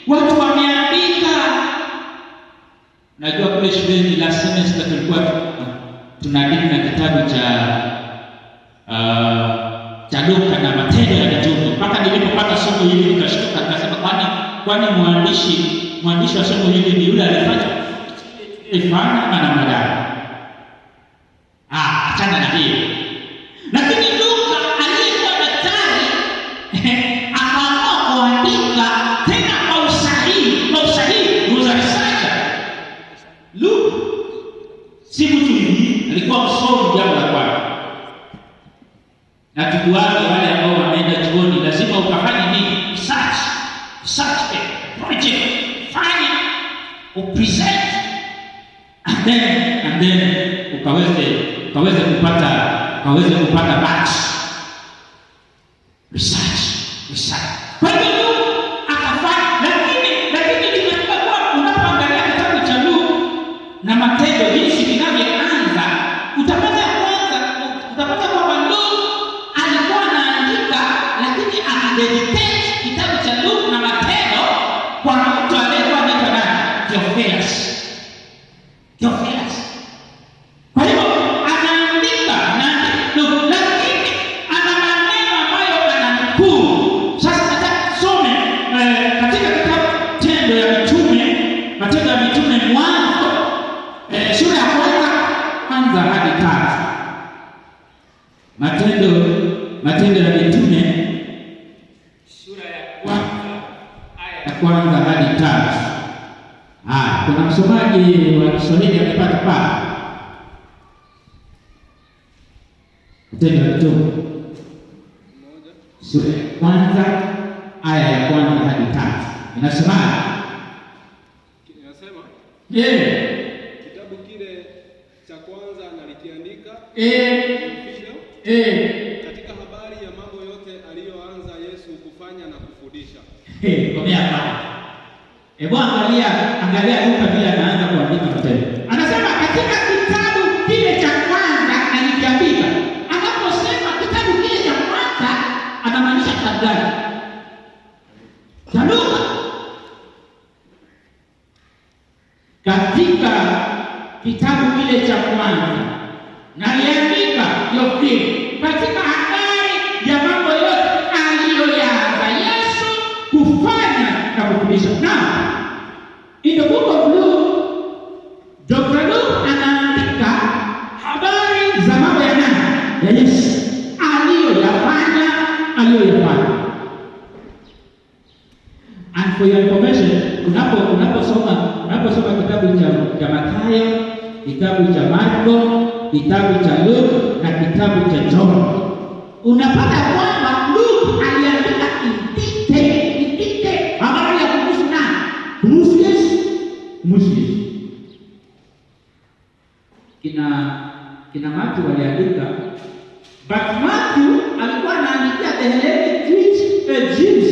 Watu wameandika. Najua kule shuleni la semester tulikuwa tunaandika na kitabu cha Luka na Matendo ya Mitume. Mpaka nilipopata somo hili nikashtuka, nikasema kwani mwandishi wa somo hili ni yule alifanya na namna gani? Achana na hiyo. Lakini Luka aliyekuwa daktari akaamua kuandika tena kwa usahihi, was a researcher. Luka si mtu hivi, alikuwa msomi jambo la kwanza. Na tukuage wale ambao wameenda chuoni, lazima ukafanye nini? Research project, fanya upresent and then ukaweze kupata batch research. Kwa hiyo akafanya, lakini tunapokuwa unapoangalia kitabu cha Luka na Matendo jinsi vinavyoanza, utapata kwamba Luka alikuwa anaandika, lakini akidedicate kitabu cha Luka na Matendo kwa mtu aliyekuwa anaitwa nani? Theophilus. Kwa hiyo anaandika, lakini ana maneno ambayo ananukuu. Sasa nataka tusome katika kitabu Matendo ya Mitume mwanzo sura ya kwanza hadi 3. Matendo ya Mitume sura ya kwanza hadi 3. Kuna msomaji wa Kiswahili amepata pale. Matendo ya Mitume sura ya kwanza aya ya kwanza hadi 3. Inasema kitabu kile cha kwanza nalikiandika katika habari ya mambo yote aliyoanza Yesu kufanya na kufundisha. Komea hapa. Angalia Luka vile anaanza kuandika Matendo. Anasema katika kitabu kile cha kwanza alikiandika. Anaposema kitabu kile cha kwanza anamaanisha kitabu gani? Cha Luka. Katika kitabu kile cha kwanza naliandika Theophili katika habari ya mambo yote aliyoyaanza Yesu kufanya na kufundisha. Now, in the book of Luke, Dr. Luke anaandika habari za mambo ya nani? Ya Yesu aliyoyafanya. And for your information, unaposoma kitabu cha Mathayo, kitabu cha Marko, kitabu cha Luke na kitabu cha John, unapata kwamba Luke aliandika in detail habari ya kuhusu nani? Kuhusu Yesu. Kina Matthew waliandika, but Matthew alikuwa anaandikia the Hellenic Jews.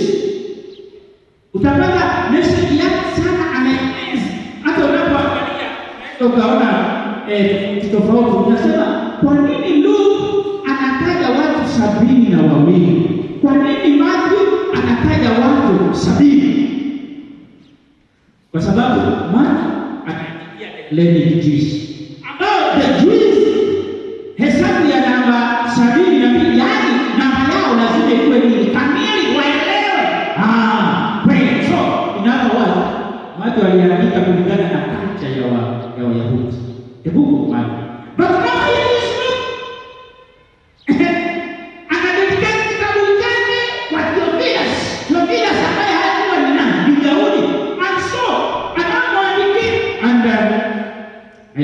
Utapata message yake sana anaeleza. Hata unapoangalia ukaona tofauti. Unasema kwa nini Luke anataja watu 72? Kwa nini Matthew anataja watu 70? Kwa sababu Matthew anaandikia the Hellenic Jews. The Jews hesabu ya namba 72, yani namba yao lazima iwe ni kamili, waelewe. Kweli. So inapo watu waliandika kulingana na culture ya Wayahudi. The book of Matthew. But now is anadedicate kitabu chake kwa Theophilus ambaye hakuwa ni nani? Myahudi. And so anamwandikia and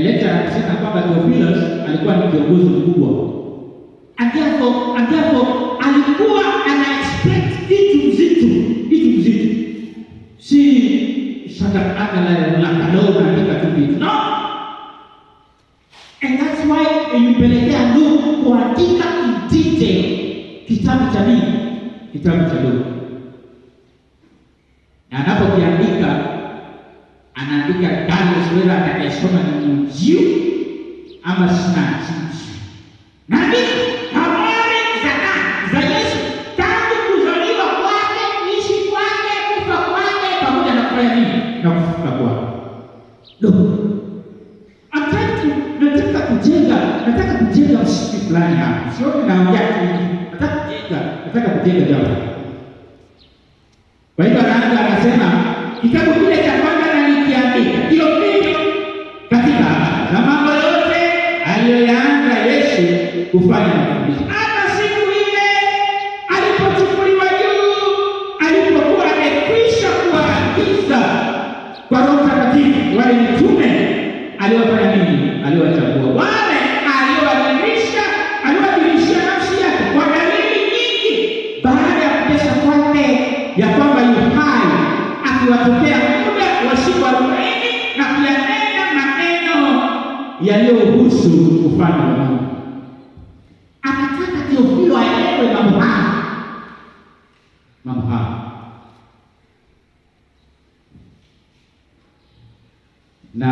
later anasema kwamba Theophilus alikuwa ni kiongozi mkubwa. And therefore alikuwa ana expect kitu mzito. Si shaka la kalona katika kitu. No. And that's why ilipelekea Luke kuandika in detail kitabu cha nini? Kitabu cha Luke. Na anapokiandika anaandika kama sura atakayesoma ni mjiu ama sina. Na habari za Yesu tangu kuzaliwa kwake, ishi kwake, kufa kwake pamoja na na kufufuka kwake. Nataka kujenga msingi fulani hapa. Sio naongea tu. Nataka kujenga jambo. Kwa hivyo anaanza anasema kitabu kile cha kwanza na nikiandika hiyo video katika na mambo yote aliyoyaanza Yesu kufanya mafundisho. Hata siku ile alipochukuliwa juu, alipokuwa amekwisha kuwaagiza kwa Roho Mtakatifu wale mitume, aliwafanya nini? Aliwachagua wale aliwadhihirisha nafsi yake kwa dalili nyingi, baada ya kuteswa kwake, ya kwamba yu hai, akiwatokea muda wa siku 40 na kuyanena maneno yaliyohusu ufalme wa Mungu. Anataka Theofilo aelewe mambo haya. Na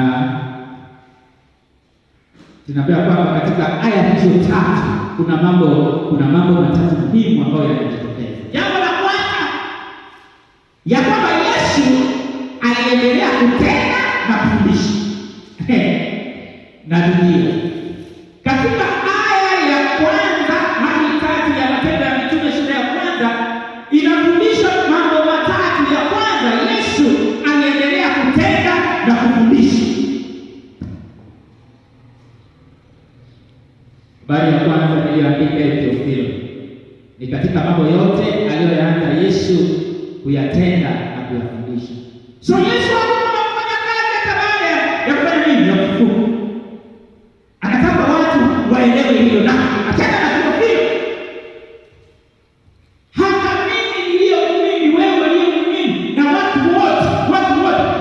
tunapewa kwamba katika aya hizo 3 kuna mambo matatu muhimu ambayo yanajitokeza. Jambo la kwanza, ya kwamba Yesu aliendelea kutenda na kufundisha na dunia. Katika aya ya kwanza hadi 3 ya Matendo ya Mitume sura ya kwanza inafundisha mambo matatu. Ya kwanza, Yesu aliendelea kutenda na kufundisha. Habari ya kwanza iliyoandika Theofilo ni katika mambo yote aliyoyaanza Yesu kuyatenda na kuyafundisha. So Yesu alikuwa anafanya kazi hata baada ya kufanya nini? Ya kufufuka. Anataka watu waelewe hilo, na achana na Theofilo. Hata mimi niliyoamini, wewe uliyeamini, na watu wote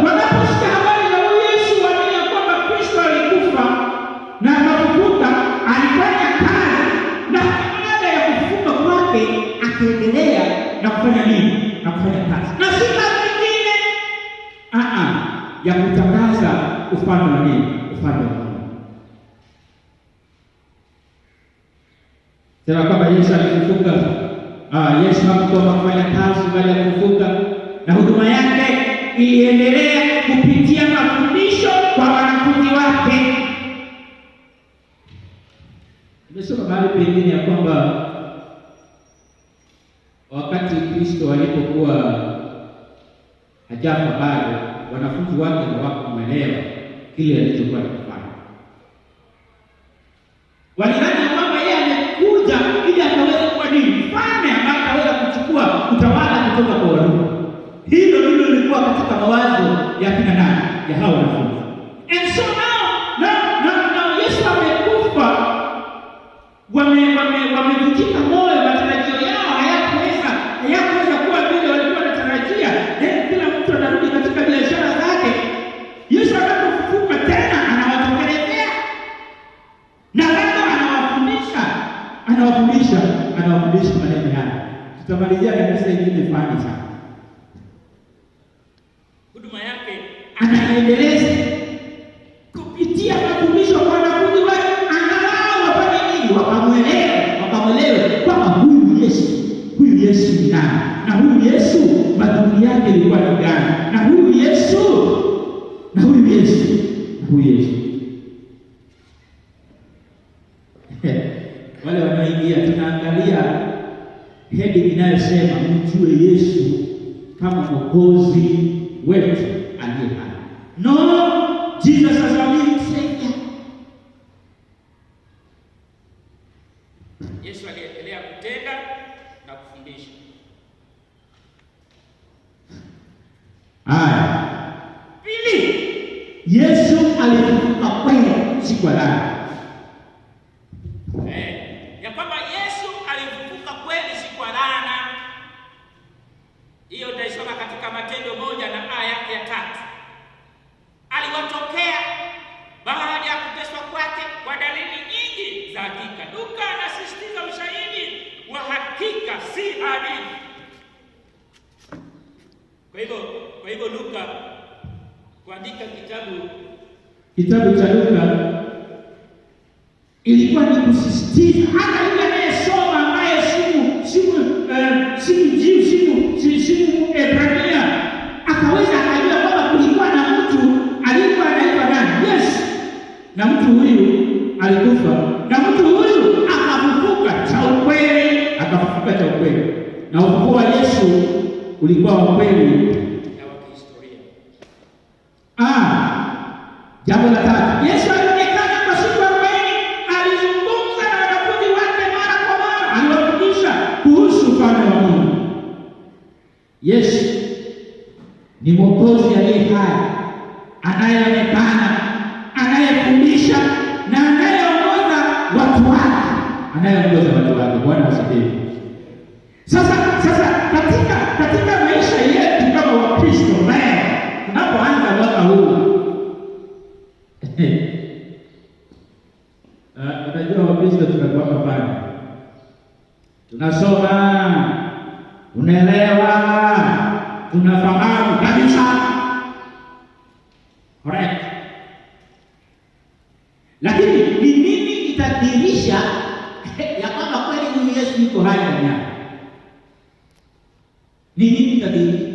wanaposikia habari za Yesu waamini kwamba Kristo alikufa na akafufuka, alifanya kazi, na baada ya kufufuka kwake akaendelea na kufanya nini? Na kufanya kazi. Na si kazi nyingine ya kutangaza ufalme wa nini? Ufalme wa Mungu. Sema kwamba Yesu alifufuka. Yesu hakutoka kufanya kazi baada ya kufufuka, na huduma yake iliendelea kupitia mafundisho kwa wanafunzi wake. Nimesoma mahali pengine ya kwamba wakati Kristo alipokuwa hajafa bado, wanafunzi wake hawakumwelewa kile alichokuwa akifanya. Walidhani kwamba yeye amekuja ili akaweza kuwa nini? Mfalme ambaye ataweza kuchukua utawala kutoka kwa Warumi. Hilo ndilo lilikuwa katika mawazo ya kina nani? Ya hao wanafunzi. And so now Yesu amekufa, wamevunjika moyo, matarajio yao hayakuweza kuwa vile walikuwa wanatarajia. Kila mtu anarudi katika biashara zake. Yesu anapofufuka tena anawatokelezea, na bado anawafundisha maneno haya. Tutamalizia kanisa ingine fani sana. Huduma yake anaendeleza kupitia mafundisho kwa wanafunzi wake, angalau wafanye nini? Wakamwelewe kwamba huyu Yesu ni nani, na huyu Yesu madhumuni yake ilikuwa ni gani, na huyu Yesu. Wale wanaoingia, tunaangalia heading inayosema mjue Yesu kama Mwokozi wetu aliye hai. No, Jesus as our living Savior. Yesu aliendelea kutenda na kufundisha. Pili, Yesu alifufuka kweli siku ya leo. Ya kwamba Yesu alifufuka kweli siku ya laana. Hiyo utaisoma katika Matendo 1 na aya yake ya 3. Aliwatokea baada ya kuteswa kwake kwa dalili nyingi za hakika. Luka anasisitiza ushahidi wa hakika, si hadithi. Kwa hivyo Luka kuandika kitabu cha Luka ilikuwa ni kusisitiza hata yule anayesoma ambaye simu Ebrania akaweza akajua kwamba kulikuwa mtu huyu alikufa na mtu huyu akafufuka cha ukweli, akafufuka cha ukweli, na ufufuo wa Yesu ulikuwa wa kweli na wa kihistoria. Jambo la tatu, Yesu alionekana kwa siku 40, alizungumza na wanafunzi wake mara kwa mara, aliwafundisha kuhusu ufalme wa Mungu. Yesu ni Mwokozi aliye hai, anayeonekana, anayefundisha na anayeongoza watu wake. Bwana asifiwe. Sasa katika maisha yetu kama Wakristo leo, tunapoanza mwaka huu unajua Wakristo tunakuwa pale, tunasoma, unaelewa, tunafahamu kabisa, correct. Lakini ni nini itadhihirisha ya kwamba kweli huyu Yesu yuko hai ndani yako? Ni nini itadhihirisha?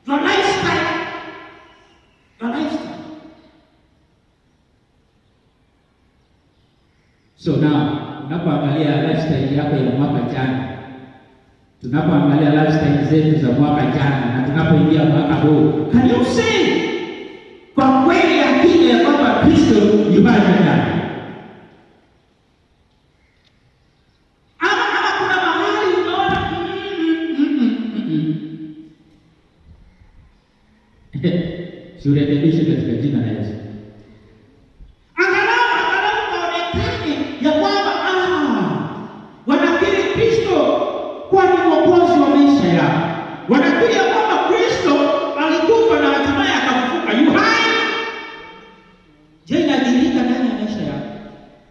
Your lifestyle. So now, unapoangalia lifestyle yako ya mwaka jana, tunapoangalia lifestyle zetu za mwaka jana na tunapoingia mwaka huu, can you say kwa kweli akili ya kwamba Kristo yu hai ndani yako? Ama kuna mahali unaona siurekebishe katika jina la Yesu. Angalau kaonekane ya kwamba wanakiri Kristo kwa ni Mwokozi wa maisha yao. Wanakiri ya kwamba Kristo alikufa na hatimaye akafufuka, yu hai. Je, inadhihirika ndani ya maisha yao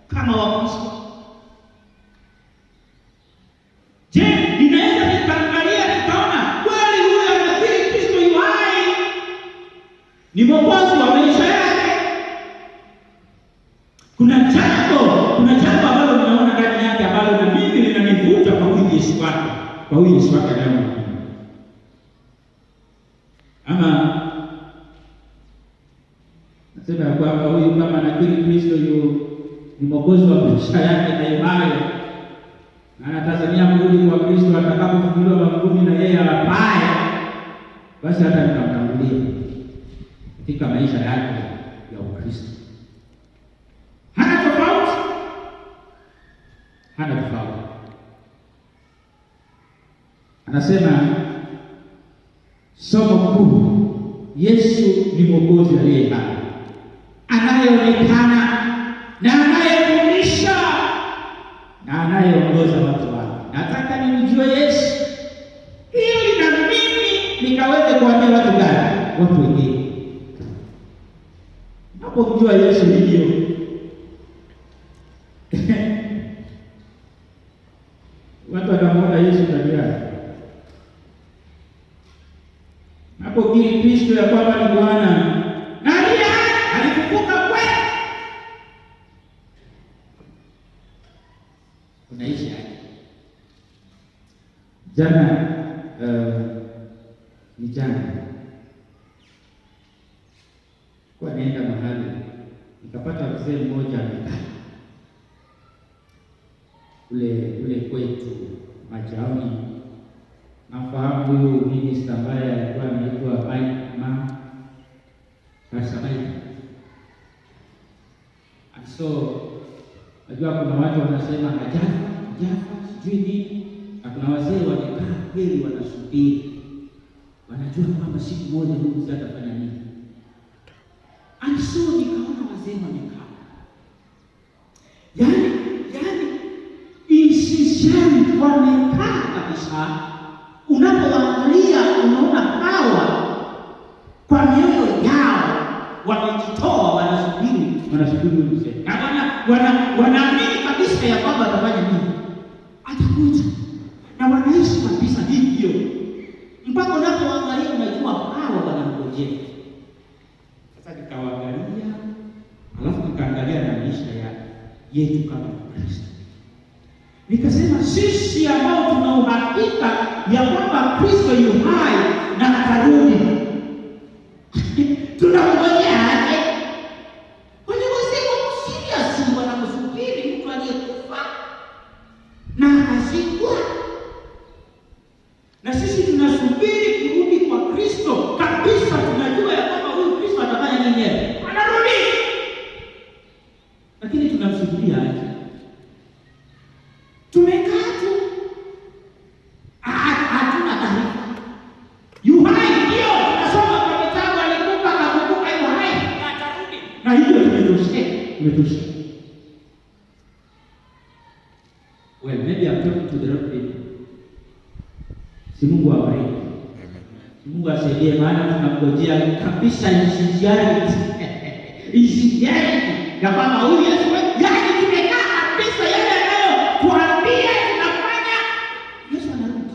kama Wakristo? Je, ninaweza nikaangalia nikaona kweli huyu anakiri Kristo yu hai, ni Mwokozi wa maisha yake? Kuna jambo ambalo ninaona ndani yake ambalo na mimi linanivuta kwa huyu Yesu wake leo. Ama nasema ya kwamba huyu kama anakiri Kristo ni Mwokozi wa maisha yake na imani, na anatazamia kurudi kwa Kristo atakapofufuliwa mbinguni na yeye apaye, basi hata nitamtangulia katika maisha yake ya Ukristo. Hana tofauti. Anasema somo kuu, Yesu ni Mwokozi aliye hai, anayeonekana na anayefundisha na anayeongoza watu wake. Nataka nimjue Yesu ili na mimi nikaweze kuambia watu gani? Watu wengine. Unapomjua Yesu hivyo watu wanamuona Yesu ndani yake. Unapokiri Kristo ya kwamba ni Bwana na aliye hai, alifufuka kweli, unaishi hai. Jana kwa naenda mahali nikapata mzee mmoja ule kwetu Machaoni. Nafahamu huyu minister ambaye alikuwa anaitwa Mike Kasamai. So najua kuna watu wanasema hajafa sijui nini, na kuna wazee wamekaa kweli wanasubiri, wanajua kwamba siku moja huyu mzee atafanya nini. So nikaona wazee wamekaa, yaani insisiani wamekaa kabisa. Unapoangalia unaona hawa kwa mioyo yao wamejitoa, wanasubiri mzee, na wanaamini kabisa ya kwamba atafanya nini, atakuja, na wanaishi kabisa hivyo mpaka unapoangalia unajua hawa wanangojea. Sasa nikawaangalia, alafu nikaangalia na maisha yetu kama Kristo. Nikasema sisi ambao tuna uhakika ya kwamba Kristo yu hai na atarudi, na akazikwa. Na sisi tunasubiri kurudi kwa Kristo kabisa, tunajua ya kwamba huyu Kristo atafanya nini? Anarudi. Lakini tunamsubiria aje? Tumekaa tu, hatuna taarifa. Yu hai ndio tunasoma kwa vitabu, alikufa akafufuka, yu hai na atarudi. Na hiyo tumetosha. Well, maybe I'm talking to the wrong people. Si Mungu awabariki. Mungu asaidie, maana tunangojea kabisa insincerity ya kwamba huyu Yesu, yaani tumekaa kabisa yale anayotuambia tunafanya. Yesu anarudi.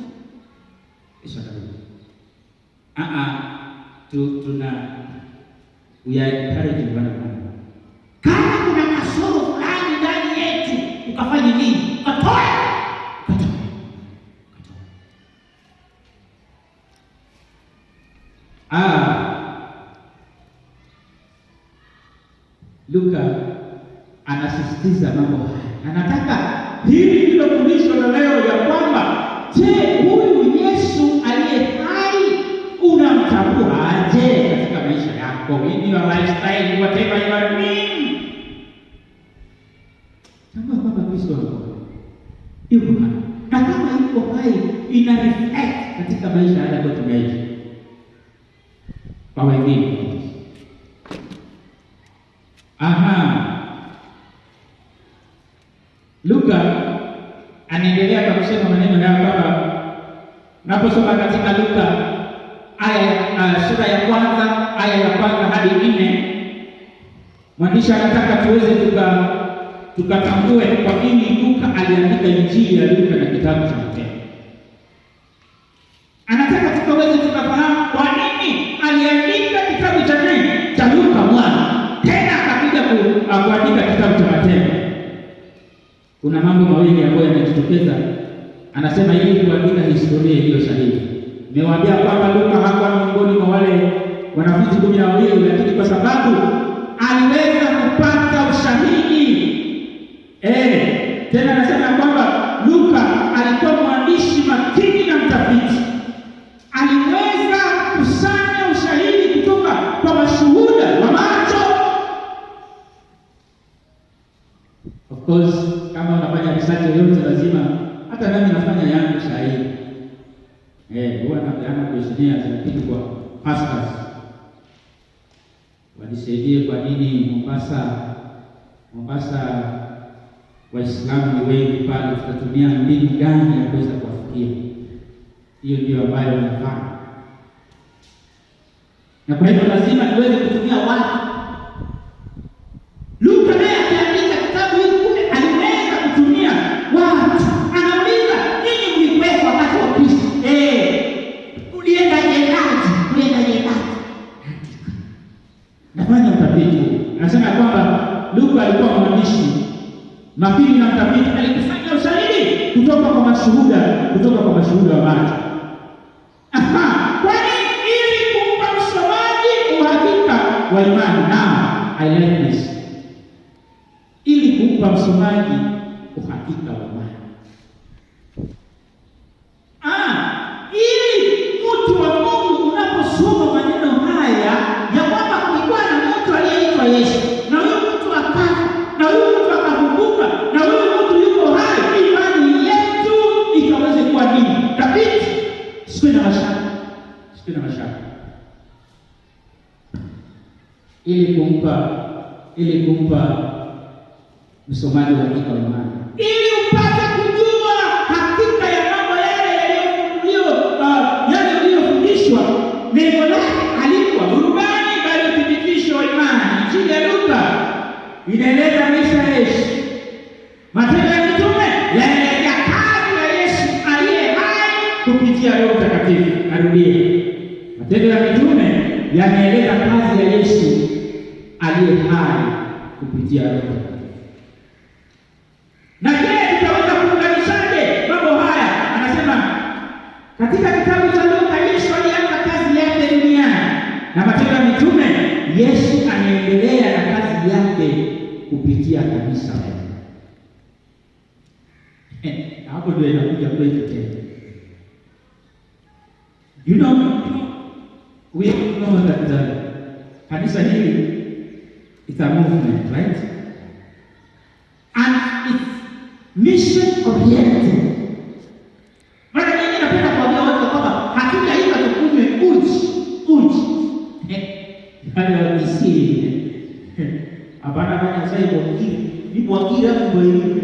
We are encouraging one another. Kama kuna kasoro fulani ndani yetu, ukafanya nini? Ukatoe. Luka anasisitiza mambo haya. Anataka hili ndilo fundisho la leo ya kwamba, je, huyu Yesu aliye hai unamtambua aje katika maisha yako, in your lifestyle, whatever you are doing? Tambua kwamba Kristo yuko hai. Na kama yuko hai, ina reflect katika maisha yako tunaishi kwa wengine. Luka anaendelea kwa kusema maneno ya kwamba, naposoma katika Luka sura ya kwanza aya ya kwanza hadi 4, mwandishi anataka tuweze tukatambue kwa nini Luka aliandika injili ya Luka na kitabu cha Matendo. Anataka tukaweze tukafahamu kwa nini aliandika kitabu cha Luka mwanzo, tena akakuja kuandika kitabu cha Matendo. Kuna mambo mawili ambayo yanajitokeza. Anasema ili kuandika historia iliyo sahihi. Nimewaambia kwamba Luka hakuwa miongoni mwa wale wanafunzi 12, lakini kwa sababu aliweza kupata ushahidi. Tena anasema kwamba Luka alikuwa mwandishi makini na mtafiti. Aliweza kusanya ushahidi kutoka kwa mashuhuda wa macho. Of course, kama unafanya research yoyote lazima, hata nami nafanya yangu sahihi. Huwa napeana questionnaires lakini kwa pastors wanisaidie kwa nini Mombasa Waislamu ni wengi pale, tutatumia mbinu gani ya kuweza kuwafikia. Hiyo ndio ambayo nafanya. Na kwa hivyo lazima niweze kutumia watu. Luka naye akiandika kitabu hiki aliweza kutumia watu. Anauliza, nini mlikuwepo wakati wa Kristo? Ulienda jendaji. Nafanya utafiti. Anasema kwamba Luka alikuwa mwandishi makini na mtafiti, alikusanya ushahidi kutoka kwa mashuhuda wa macho. Kwani ili kumpa msomaji uhakika wa imani. I like this. Ili kumpa msomaji uhakika wa imani. Ili mtu wa Mungu unaposoma maneno haya ya kwamba kulikuwa na mtu aliyeitwa Yesu, na huyo mtu akafa, na huyo mtu akafufuka, na huyo mtu yuko hai, imani yetu ikaweze kuwa nini? Thabiti. Sikuwe na mashaka. Ili kumpa msomaji uhakika wa imani. Ili upate kujua hakika ya mambo yale yaliyofundishwa. Lengo lake alikuwa burudani bali uthibitisho wa imani. Injili ya Luka inaeleza maisha ya Yesu. Matendo ya Mitume yanaeleza kazi ya Yesu aliye hai kupitia Roho Mtakatifu. Arudie. Matendo ya Mitume yanaeleza kazi ya Yesu aliye hai kupitia Roho Mtakatifu. Na je, tutaweza kuunganishaje mambo haya? Anasema katika kitabu cha Luka, Yesu alianza kazi yake duniani, na Matendo ya Mitume Yesu anaendelea na kazi yake kupitia kanisa. Hapo ndio inakuja kwetu tena. You know, we know that kanisa hili is a movement, right? And it's mission oriented. Mara nyingi napenda kuambia watu kwamba hatujaiva tukunywe uji. Wale wamisi. Hapana bana sasa hiyo ni bwagira kwa hiyo.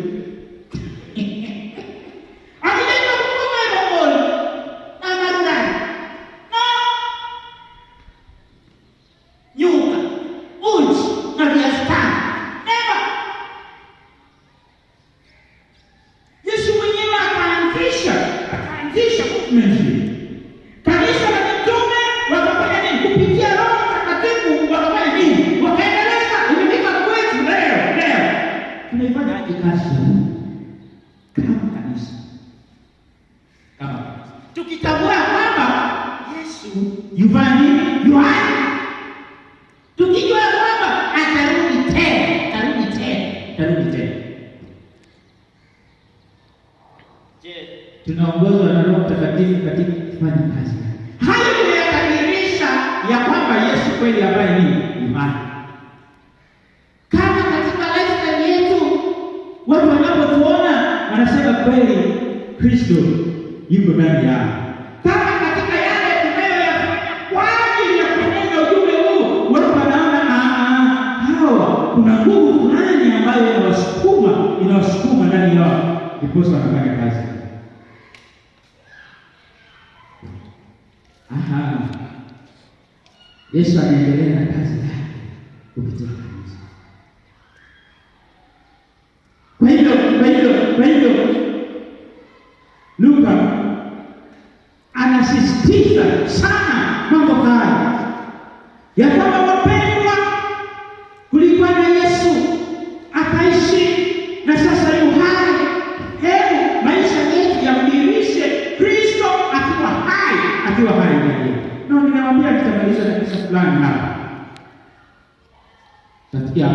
Kanisa la mitume wakafanya nini? Kupitia Roho Mtakatifu wakafanya nini? Wakaendeleza. Imefika kwetu leo. Tunaifanya aje kazi kama kanisa? Tukitambua kwamba Yesu yufanya nini? Yohana. Tukijua kwamba atarudi tena. Tunaongozwa na Roho Mtakatifu katika kufanya kazi. Hayo yanadhihirisha ya kwamba Yesu kweli ambaye ni imani. Kama katika lifestyle yetu watu wanapotuona wanasema kweli Kristo yuko ndani yao. Kama katika yale tunayoyafanya kwa ajili ya kueneza ujumbe huu, watu wanaona hawa kuna nguvu fulani ambayo inawasukuma ndani yao, ndipo wanafanya kazi. Yesu anaendelea na kazi yake kupitia kanisa. Kwa hiyo Luka anasisitiza sana mambo haya ya kwamba wapendwa, kulikuwa na Yesu akaishi na sasa yu hai. Hebu maisha yetu yamdirishe Kristo akiwa hai ndani yetu. Ninawaambia tutamaliza na kisa fulani hapa. Tasikia